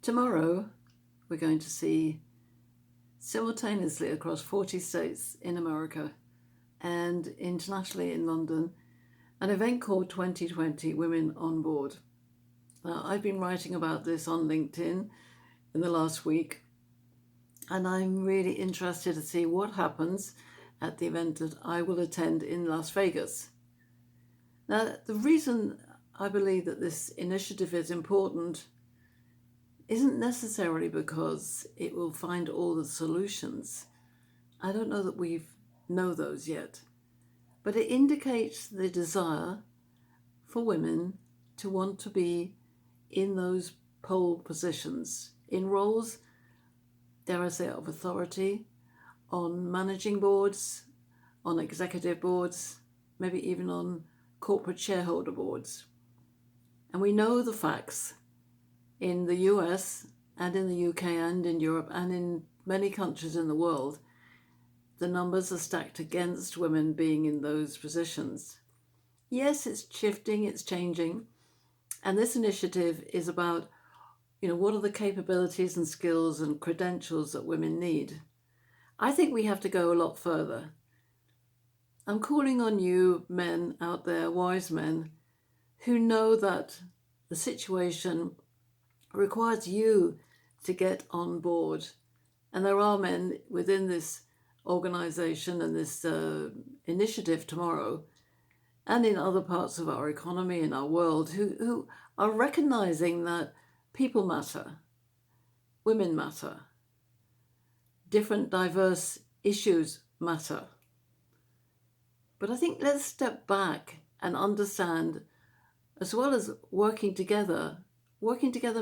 Tomorrow, we're going to see simultaneously across 40 states in America and internationally in London, an event called 2020 Women on Board. Now, I've been writing about this on LinkedIn in the last week, and I'm really interested to see what happens at the event that I will attend in Las Vegas. Now, the reason I believe that this initiative is important isn't necessarily because it will find all the solutions. I don't know that we know those yet, but it indicates the desire for women to want to be in those pole positions, in roles, dare I say, of authority, on managing boards, on executive boards, maybe even on corporate shareholder boards. And we know the facts. In the US and in the UK and in Europe and in many countries in the world, the numbers are stacked against women being in those positions. Yes, it's shifting, it's changing. And this initiative is about, what are the capabilities and skills and credentials that women need? I think we have to go a lot further. I'm calling on you men out there, wise men, who know that the situation requires you to get on board. And there are men within this organization and this initiative tomorrow and in other parts of our economy and our world who are recognizing that people matter, women matter, different diverse issues matter. But I think let's step back and understand, as well as working together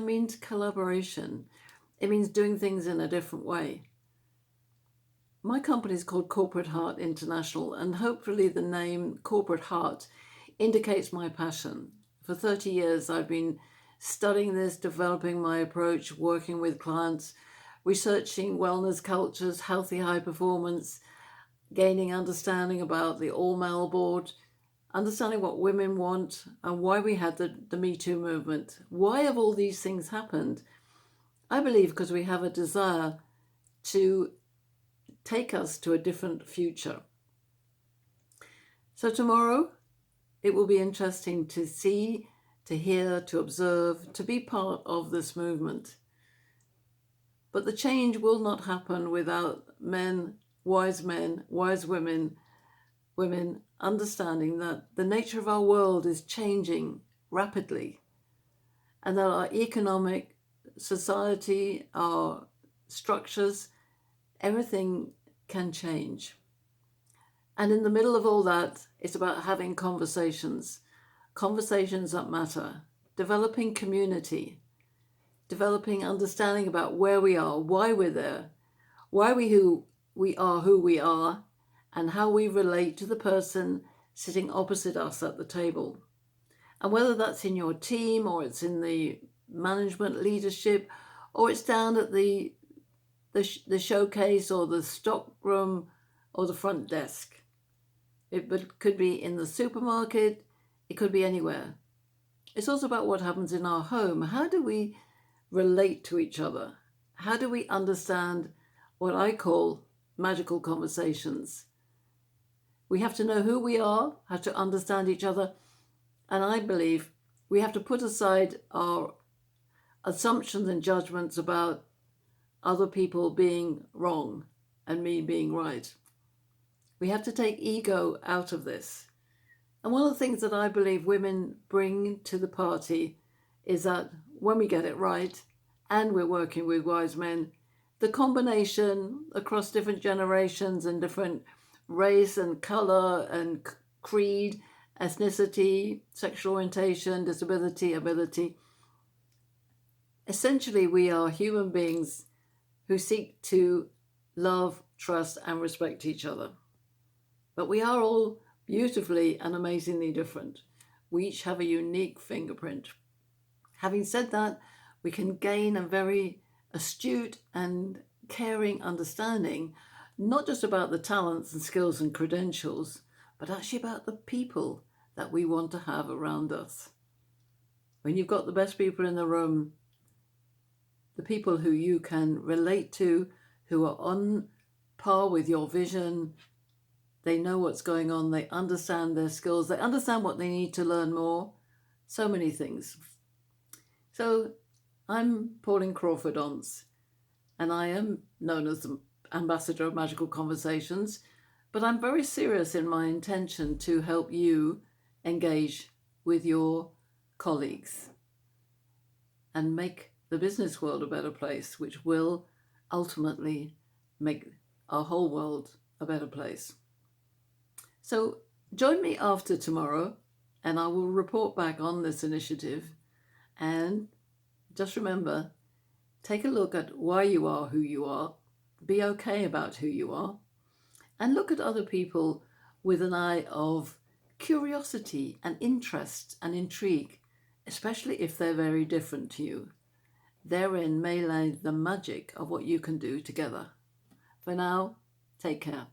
means collaboration. It means doing things in a different way. My company is called Corporate Heart International, and hopefully the name Corporate Heart indicates my passion. For 30 years, I've been studying this, developing my approach, working with clients, researching wellness cultures, healthy high performance, gaining understanding about the all-male board, understanding what women want and why we had the Me Too movement. Why have all these things happened? I believe because we have a desire to take us to a different future. So tomorrow, it will be interesting to see, to hear, to observe, to be part of this movement. But the change will not happen without men, wise women understanding that the nature of our world is changing rapidly and that our economic society, our structures, everything can change. And in the middle of all that, it's about having conversations that matter, developing community, developing understanding about where we are, why we're there, why who we are, and how we relate to the person sitting opposite us at the table. And whether that's in your team or it's in the management leadership or it's down at the showcase or the stock room or the front desk. It could be in the supermarket, it could be anywhere. It's also about what happens in our home. How do we relate to each other? How do we understand what I call magical conversations? We have to know who we are, have to understand each other, and I believe we have to put aside our assumptions and judgments about other people being wrong and me being right. We have to take ego out of this. And one of the things that I believe women bring to the party is that when we get it right, and we're working with wise men, the combination across different generations and different race and color and creed, ethnicity, sexual orientation, disability, ability. Essentially, we are human beings who seek to love, trust, and respect each other. But we are all beautifully and amazingly different. We each have a unique fingerprint. Having said that, we can gain a very astute and caring understanding, not just about the talents and skills and credentials, but actually about the people that we want to have around us. When you've got the best people in the room, the people who you can relate to, who are on par with your vision. They know what's going on. They understand their skills. They understand what they need to learn more. So many things. So I'm Pauline Crawford-Omps, and I am known as the ambassador of Magical Conversations, but I'm very serious in my intention to help you engage with your colleagues and make the business world a better place, which will ultimately make our whole world a better place. So join me after tomorrow, and I will report back on this initiative. And just remember, take a look at why you are who you are, be okay about who you are, and look at other people with an eye of curiosity and interest and intrigue, especially if they're very different to you. Therein may lie the magic of what you can do together. For now, take care.